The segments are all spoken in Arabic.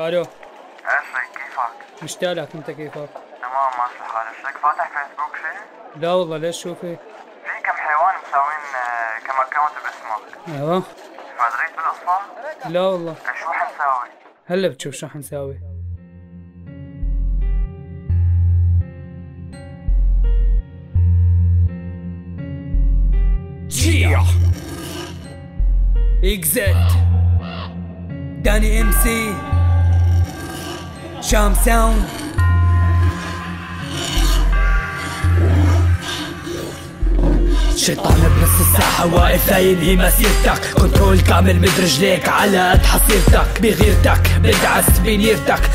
الو. ايش كيفك؟ مشتاق لك، انت كيفك؟ تمام ماشي الحال. ايش فاتح فيسبوك شيء؟ لا والله، ليش شو في؟ في كم حيوان مساوين كم اكونت باسمك. ايوه. فدريت بالقصة؟ لا والله. شو حنساوي؟ هلا بتشوف شو حنساوي. جيا اكزت داني ام سي شام ساوند. شيطان بنص الساحة واقف لا ينهي مسيرتك، كنترول كامل مد رجليك على قد حصيرتك، بغيرتك بدعس بنيرتك،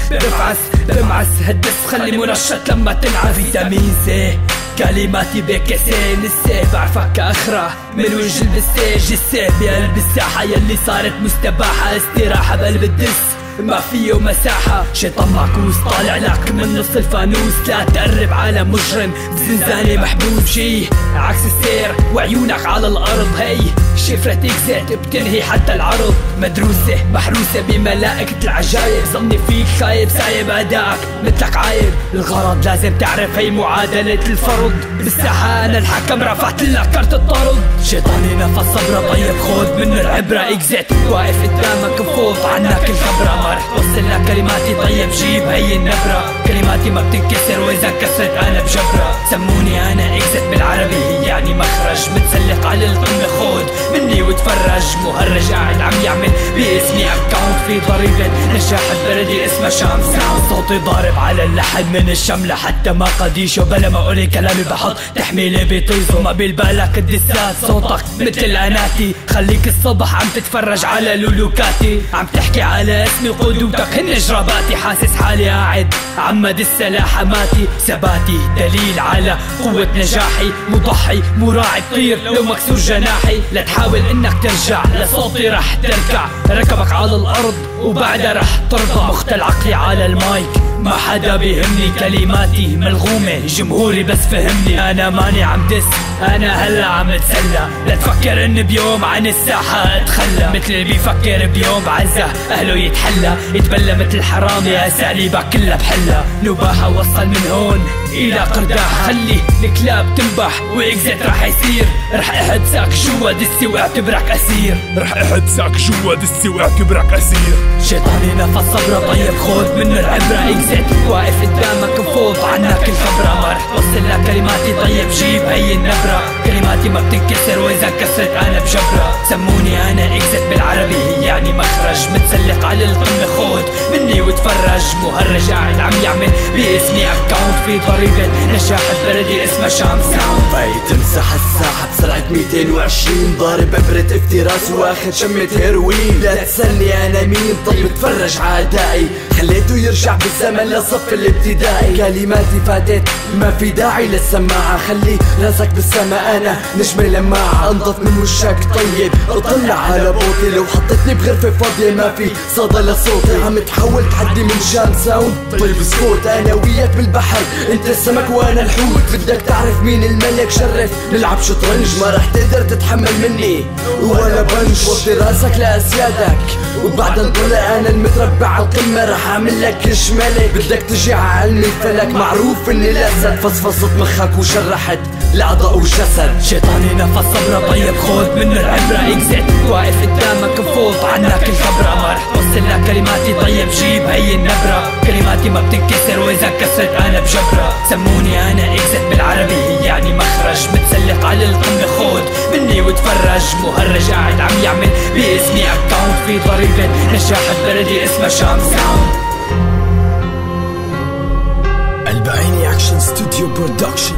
بمعس هدس خلي منشط لما تنعس. فيتامين سي كلماتي بكسين السيف، بعرفك اخرى من وجه الستيج. السيف بقلب الساحة يلي صارت مستباحة، استراحة بقلب الدس ما فيه مساحة. شيطان معكوس طالع لك من نص الفانوس، لا تقرب على مجرم بزنزانة محبوس. شي عكس السير وعيونك على الارض، هي شفرة اكزت بتنهي حتى العرض. مدروسة محروسة بملائكة العجايب، ظني فيك خايب سايب ادائك مثلك عايب. الغرض لازم تعرف هي معادلة الفرض، بالساحة انا الحكم رفعت لك كرت الطرد. شيطاني نفس صبرة طيب خود منه العبرة، اكزت واقف قدامك مفوت عنك الخبرة. ما رح توصل لك كلماتي طيب جيب هي النبرة، كلماتي ما بتنكسر واذا كسرت انا بجبرة. سموني انا اكزت بالعربي هي يعني مخرج، متسلق على القمة خود مني وتفرج. مهرج قاعد عم يعمل باسمي اكاونت في ضريبة نجاح البلدي اسمها شام ساوند. صوتي ضارب على اللحن من الشام لحتى ما قديشه، بلا ما اقولي كلامي بحط تحميلي بيطيز وما بالبالك الدسات. صوتك مثل اناتي خليك الصبح عم تتفرج على لولوكاتي، عم تحكي على اسمي قدوتك هن جراباتي. حاسس حالي قاعد عمد السلاحماتي، ثباتي دليل على قوة نجاحي، مضحي مراعي طير لو مكسور جناحي. لا تحاول انك ترجع لصوتي رح تركع، ركبك على الارض وبعدها رح ترضى. مختل عقلي على المايك ما حدا بيهمني، كلماتي ملغومة جمهوري بس فهمني. انا ماني عم دس انا هلا عم اتسلى، لا تفكر ان بيوم عن الساحة اتخلى. مثل اللي بيفكر بيوم بعزة اهله يتحلى، يتبلى مثل حرامي اساليبك كلها بحلة. نباحة وصل من هون الى قرداح، خلي الكلاب تنبح واكزت رح يصير. رح احبسك جوا دسي واعتبرك اسير، رح احبسك جوا دسي واعتبرك اسير. شيطاني نفس صبرة طيب خود منه العبرة، اكزت واقف قدامك مفوت عنك الخبرة. ما رح توصل لك كلماتي طيب جيب هي النبرة، كلماتي ما بتنكسر واذا كسرت انا بجبرة. سموني انا اكزت بالعربي هي يعني مخرج، متسلق على القمة خود مني وتفرج. مهرج قاعد عم يعمل باسمي اكاونت في ضريبة نجاح البلدي اسمها شام ساوند. باي تمسح الساحة بسرعة 220، ضارب ابرة افتراس واخد شمة هيروين. لا تسألني انا مين طيب اتفرج عادائي، خليته يرجع بالزمن لصف الابتدائي. كلماتي فاتت ما في داعي للسماعة، خلي راسك بالسما انا نجمة لماعة. انضف من وشك طيب اطلع على بوطي، لو حطيتني بغرفة فاضية ما في صدى لصوتي. عم تحول تحدي من شام ساوند طيب اسكت، انا وياك بالبحر انت السمك وانا الحوت. بدك تعرف مين الملك شرف نلعب شطرنج، ما رح تقدر تتحمل مني ولا بنش. وطي راسك لاسيادك وبعد نطلع انا المتربع على القمة رح اعمل لك كش ملك. بدك تجي على علم الفلك معروف اني الاسد، فصفصت مخك وشرحت لاعضاء وجسد. شيطاني نفس صبرة طيب خود منه العبرة، اكزت واقف قدامك مفوت عنك الخبرة. ما رح توصل لك كلماتي طيب جيب هي النبرة، كلماتي ما بتنكسر واذا كسرت انا بجبرة. سموني انا اكزت بالعربي هي يعني مخرج، متسلق على القمة خود مني وتفرج. مهرج قاعد عم يعمل باسمي اكاونت في ضريبة نجاح البلدي اسمها شام ساوند. البعيني اكشن ستوديو برودكشن.